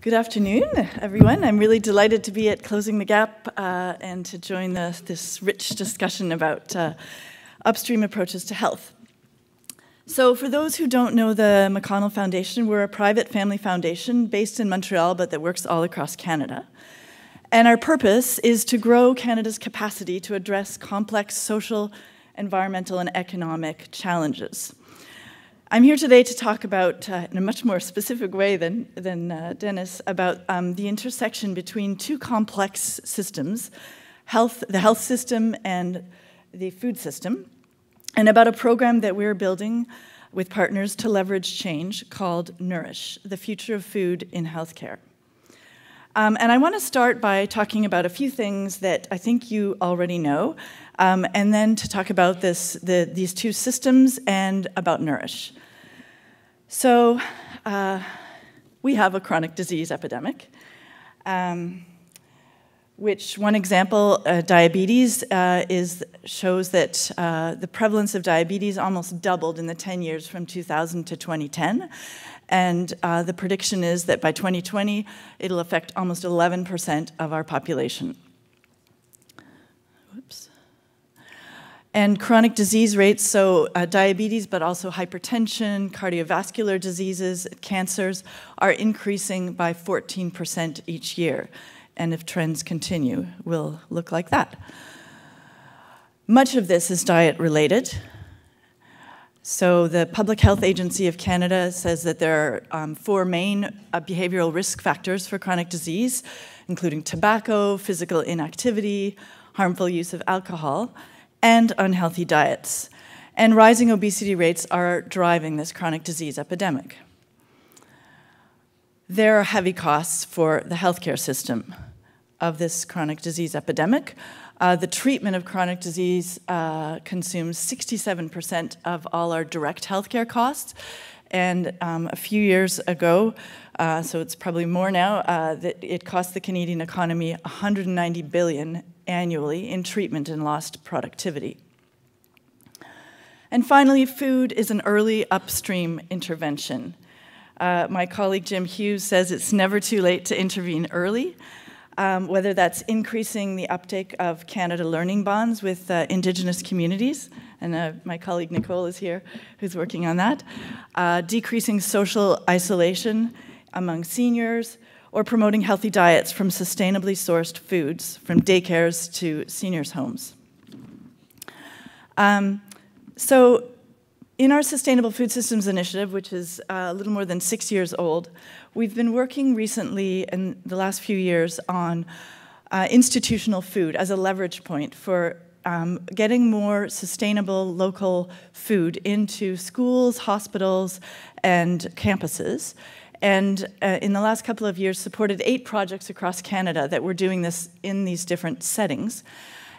Good afternoon, everyone. I'm really delighted to be at Closing the Gap and to join this rich discussion about upstream approaches to health. So for those who don't know the McConnell Foundation, we're a private family foundation based in Montreal, but that works all across Canada. And our purpose is to grow Canada's capacity to address complex social, environmental, and economic challenges. I'm here today to talk about, in a much more specific way than Dennis, about the intersection between two complex systems, the health system and the food system, and about a program that we're building with partners to leverage change called Nourish, the future of food in healthcare. And I want to start by talking about a few things that I think you already know, and then to talk about these two systems and about Nourish. So we have a chronic disease epidemic, which one example, diabetes, shows that the prevalence of diabetes almost doubled in the 10 years from 2000 to 2010. And the prediction is that by 2020, it'll affect almost 11% of our population. Whoops. And chronic disease rates, so diabetes, but also hypertension, cardiovascular diseases, cancers, are increasing by 14% each year. And if trends continue, will look like that. Much of this is diet-related. So the Public Health Agency of Canada says that there are 4 main behavioral risk factors for chronic disease, including tobacco, physical inactivity, harmful use of alcohol, and unhealthy diets. And rising obesity rates are driving this chronic disease epidemic. There are heavy costs for the healthcare system of this chronic disease epidemic. The treatment of chronic disease consumes 67% of all our direct healthcare costs. And a few years ago, so it's probably more now, that it cost the Canadian economy $190 billion annually in treatment and lost productivity. And finally, food is an early upstream intervention. My colleague Jim Hughes says it's never too late to intervene early, whether that's increasing the uptake of Canada Learning Bonds with Indigenous communities, and my colleague Nicole is here who's working on that, decreasing social isolation among seniors, or promoting healthy diets from sustainably sourced foods, from daycares to seniors' homes. So in our Sustainable Food Systems Initiative, which is a little more than 6 years old, we've been working recently in the last few years on institutional food as a leverage point for getting more sustainable local food into schools, hospitals, and campuses. And in the last couple of years, supported 8 projects across Canada that were doing this in these different settings.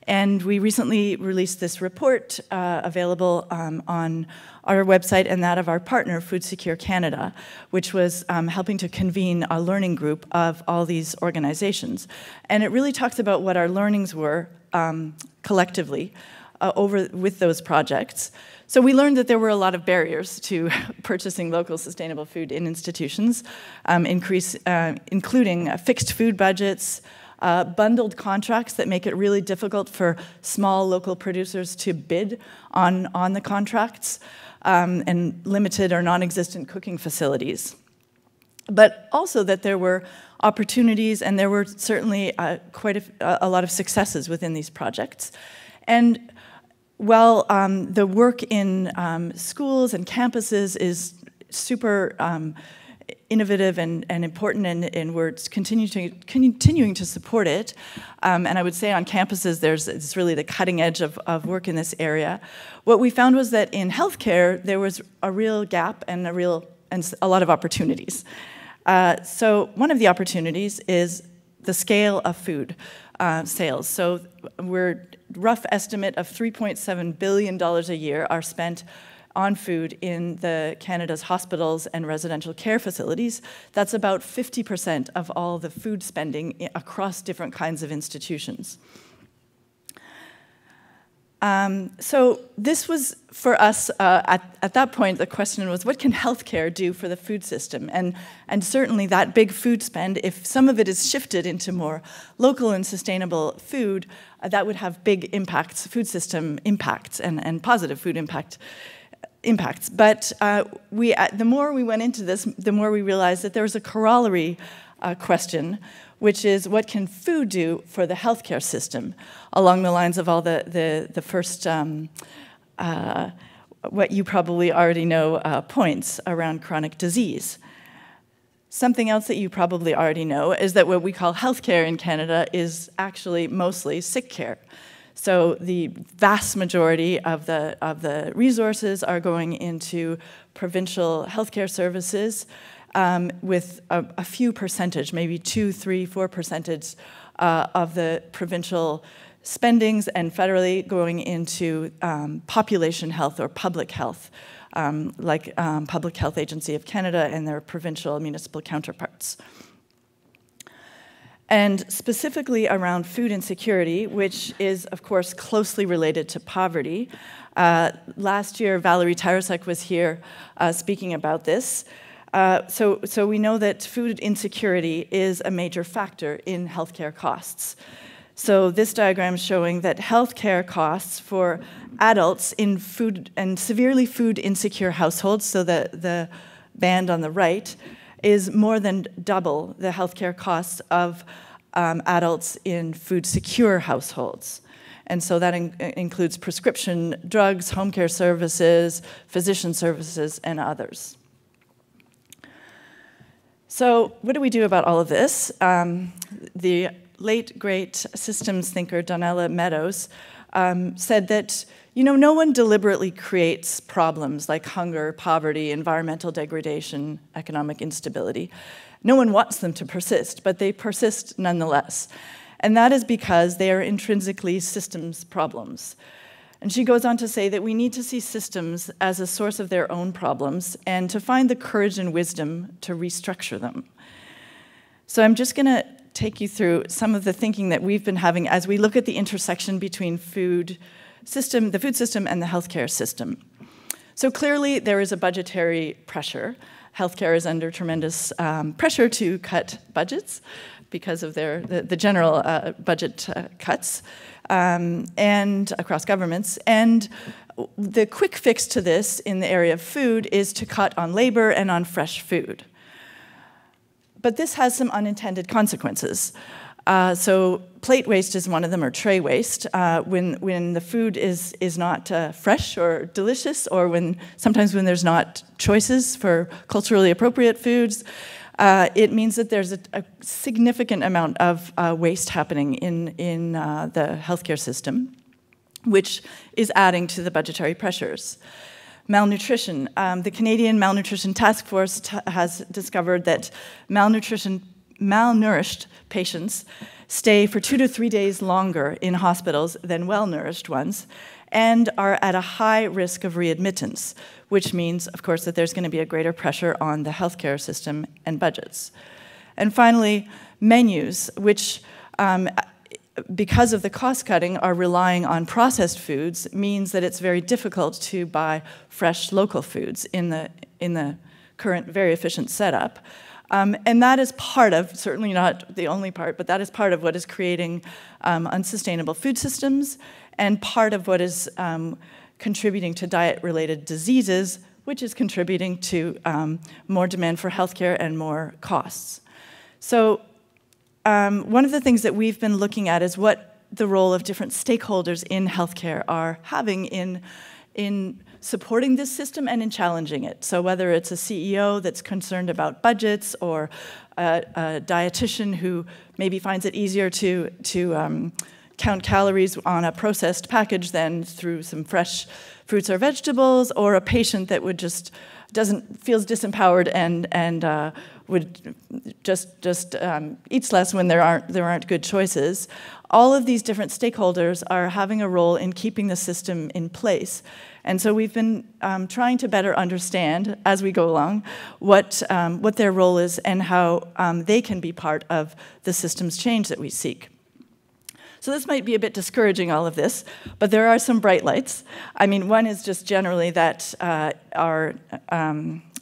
And we recently released this report available on our website and that of our partner, Food Secure Canada, which was helping to convene a learning group of all these organizations. And it really talks about what our learnings were collectively with those projects. So we learned that there were a lot of barriers to purchasing local sustainable food in institutions, including fixed food budgets, bundled contracts that make it really difficult for small local producers to bid on the contracts, and limited or non-existent cooking facilities. But also that there were opportunities, and there were certainly quite a lot of successes within these projects. And while the work in schools and campuses is super innovative and important, and we're continuing to support it, and I would say on campuses it's really the cutting edge of work in this area, what we found was that in healthcare there was a real gap and a lot of opportunities. So one of the opportunities is the scale of food sales. So we're rough estimate of $3.7 billion a year are spent on food in Canada's hospitals and residential care facilities. That's about 50% of all the food spending across different kinds of institutions. So this was, for us, at that point, the question was, what can healthcare do for the food system? And certainly that big food spend, if some of it is shifted into more local and sustainable food, that would have big impacts, food system impacts, and positive food impacts. But the more we went into this, the more we realized that there was a corollary question, which is, what can food do for the healthcare system, along the lines of all the first, what you probably already know, points around chronic disease. Something else that you probably already know is that what we call healthcare in Canada is actually mostly sick care. So the vast majority of the resources are going into provincial healthcare services, with a few percentage, maybe 2, 3, 4% of the provincial spendings, and federally going into population health or public health, like Public Health Agency of Canada and their provincial municipal counterparts. And specifically around food insecurity, which is, of course, closely related to poverty. Last year, Valerie Tarasek was here speaking about this. So we know that food insecurity is a major factor in healthcare costs. So this diagram is showing that healthcare costs for adults in food and severely food insecure households, so the band on the right, is more than double the healthcare costs of adults in food secure households. And so that includes prescription drugs, home care services, physician services, and others. So what do we do about all of this? The late, great systems thinker Donella Meadows said that, no one deliberately creates problems like hunger, poverty, environmental degradation, economic instability. No one wants them to persist, but they persist nonetheless. And that is because they are intrinsically systems problems. And she goes on to say that we need to see systems as a source of their own problems and to find the courage and wisdom to restructure them. So I'm just going to take you through some of the thinking that we've been having as we look at the intersection between the food system and the healthcare system. So clearly there is a budgetary pressure. Healthcare is under tremendous pressure to cut budgets because of the general budget cuts. And across governments. And the quick fix to this in the area of food is to cut on labor and on fresh food. But this has some unintended consequences. So plate waste is one of them, or tray waste. When the food is not fresh or delicious, or sometimes when there's not choices for culturally appropriate foods, it means that there's a significant amount of waste happening in the healthcare system, which is adding to the budgetary pressures. Malnutrition. The Canadian Malnutrition Task Force has discovered that malnourished patients stay for 2 to 3 days longer in hospitals than well-nourished ones, and are at a high risk of readmittance, which means, of course, that there's going to be a greater pressure on the healthcare system and budgets. And finally, menus, which, because of the cost cutting, are relying on processed foods, means that it's very difficult to buy fresh local foods in the current very efficient setup. And that is part of, certainly not the only part, but that is part of what is creating unsustainable food systems, and part of what is contributing to diet-related diseases, which is contributing to more demand for healthcare and more costs. So one of the things that we've been looking at is what the role of different stakeholders in healthcare are having in supporting this system and in challenging it. So whether it's a CEO that's concerned about budgets, or a dietitian who maybe finds it easier to count calories on a processed package than through some fresh fruits or vegetables, or a patient that would feels disempowered and would just eats less when there aren't good choices. All of these different stakeholders are having a role in keeping the system in place. And so we've been trying to better understand, as we go along, what their role is and how they can be part of the system's change that we seek. So this might be a bit discouraging, all of this, but there are some bright lights. I mean, one is just generally that I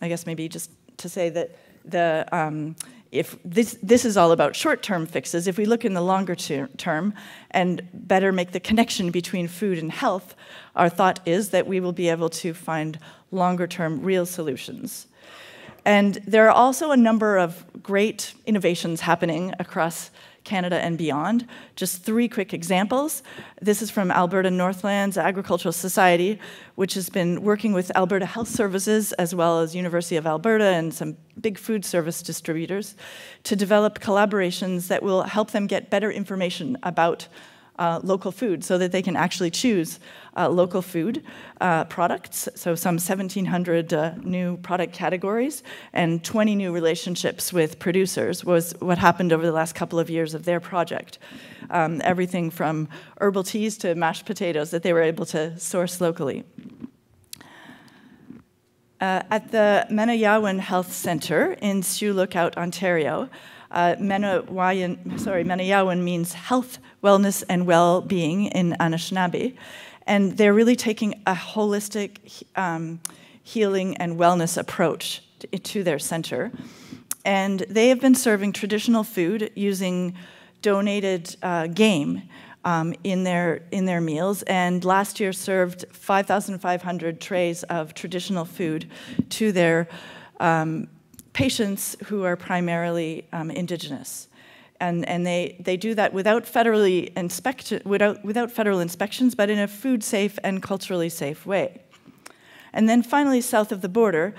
guess maybe just to say that if this is all about short-term fixes, if we look in the longer term and better make the connection between food and health, our thought is that we will be able to find longer-term real solutions. And there are also a number of great innovations happening across Canada and beyond. Just 3 quick examples. This is from Alberta Northlands Agricultural Society, which has been working with Alberta Health Services as well as University of Alberta and some big food service distributors to develop collaborations that will help them get better information about local food so that they can actually choose local food products. So some 1,700 new product categories and 20 new relationships with producers was what happened over the last couple of years of their project. Everything from herbal teas to mashed potatoes that they were able to source locally. At the Menayawan Health Centre in Sioux Lookout, Ontario, Menayawan means health, wellness, and well-being in Anishinaabe. And they're really taking a holistic healing and wellness approach to their center. And they have been serving traditional food using donated game in their meals, and last year served 5,500 trays of traditional food to their patients who are primarily Indigenous. And they do that without federal inspections, but in a food-safe and culturally safe way. And then finally, south of the border,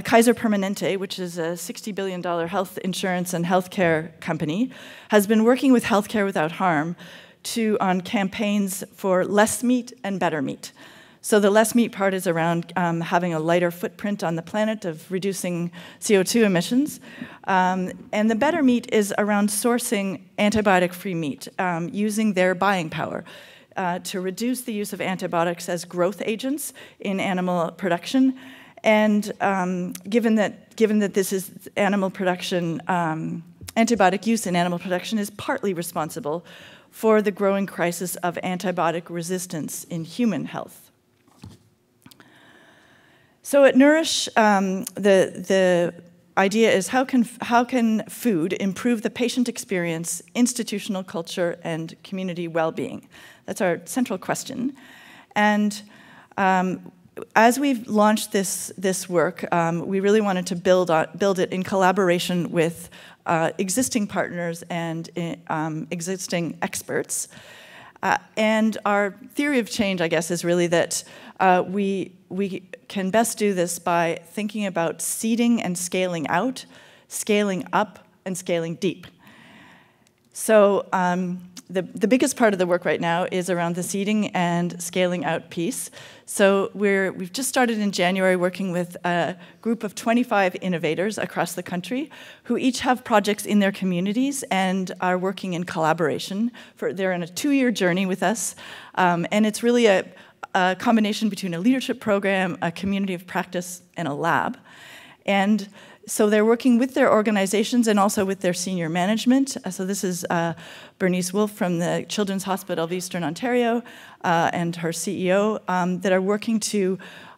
Kaiser Permanente, which is a $60 billion health insurance and healthcare company, has been working with Healthcare Without Harm on campaigns for less meat and better meat. So the less meat part is around having a lighter footprint on the planet of reducing CO2 emissions. And the better meat is around sourcing antibiotic-free meat, using their buying power to reduce the use of antibiotics as growth agents in animal production. And given that this is animal production, antibiotic use in animal production is partly responsible for the growing crisis of antibiotic resistance in human health. So at Nourish, the idea is how can food improve the patient experience, institutional culture, and community well-being? That's our central question. And as we've launched this work, we really wanted to build it in collaboration with existing partners and existing experts. And our theory of change, I guess, is really that we can best do this by thinking about seeding and scaling out, scaling up, and scaling deep. So the biggest part of the work right now is around the seeding and scaling out piece. So we've just started in January working with a group of 25 innovators across the country who each have projects in their communities and are working in collaboration. They're in a 2-year journey with us, and it's really a combination between a leadership program, a community of practice, and a lab. And so they're working with their organizations and also with their senior management. So this is Bernice Wolfe from the Children's Hospital of Eastern Ontario and her CEO that are working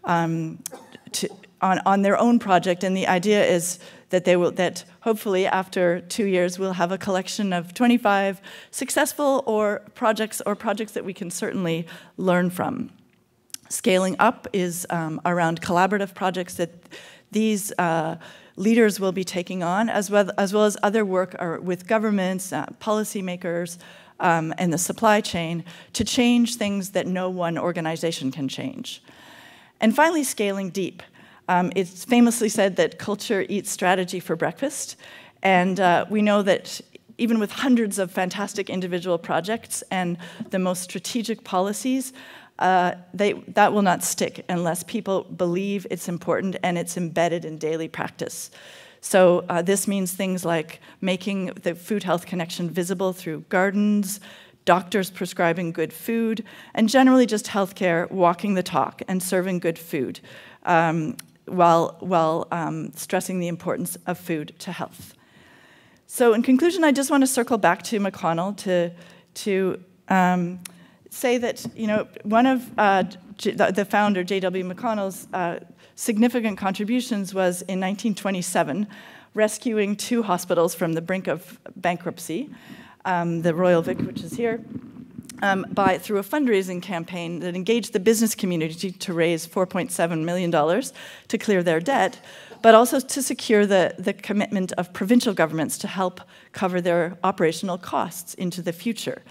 on their own project. And the idea is that hopefully after 2 years we'll have a collection of 25 successful projects that we can certainly learn from. Scaling up is around collaborative projects that these leaders will be taking on, as well as other work with governments, policymakers, and the supply chain to change things that no one organization can change. And finally, scaling deep. It's famously said that culture eats strategy for breakfast, and we know that even with hundreds of fantastic individual projects and the most strategic policies, that will not stick unless people believe it's important and it's embedded in daily practice. So this means things like making the food health connection visible through gardens, doctors prescribing good food, and generally just healthcare walking the talk and serving good food while stressing the importance of food to health. So in conclusion, I just want to circle back to McConnell to say that, you know, one of the founder, J.W. McConnell's significant contributions was in 1927, rescuing 2 hospitals from the brink of bankruptcy, the Royal Vic, which is here, through a fundraising campaign that engaged the business community to raise $4.7 million to clear their debt, but also to secure the commitment of provincial governments to help cover their operational costs into the future,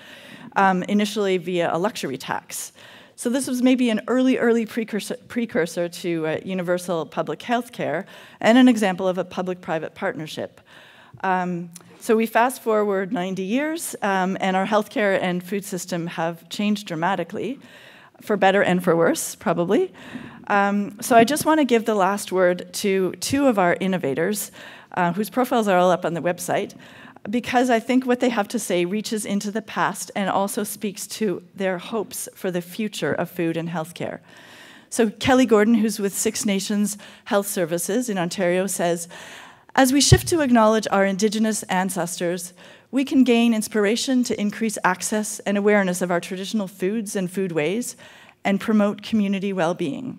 initially via a luxury tax. So this was maybe an early precursor to universal public health care and an example of a public-private partnership. So we fast forward 90 years, and our healthcare and food system have changed dramatically, for better and for worse, probably. So I just want to give the last word to 2 of our innovators, whose profiles are all up on the website, because I think what they have to say reaches into the past and also speaks to their hopes for the future of food and healthcare. So Kelly Gordon, who's with Six Nations Health Services in Ontario, says, "As we shift to acknowledge our Indigenous ancestors, we can gain inspiration to increase access and awareness of our traditional foods and foodways and promote community well-being."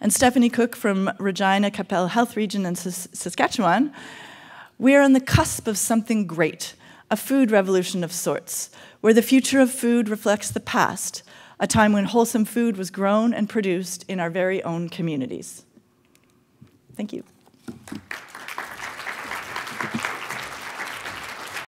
And Stephanie Cook from Regina Capel Health Region in Saskatchewan, "We are on the cusp of something great, a food revolution of sorts, where the future of food reflects the past, a time when wholesome food was grown and produced in our very own communities." Thank you.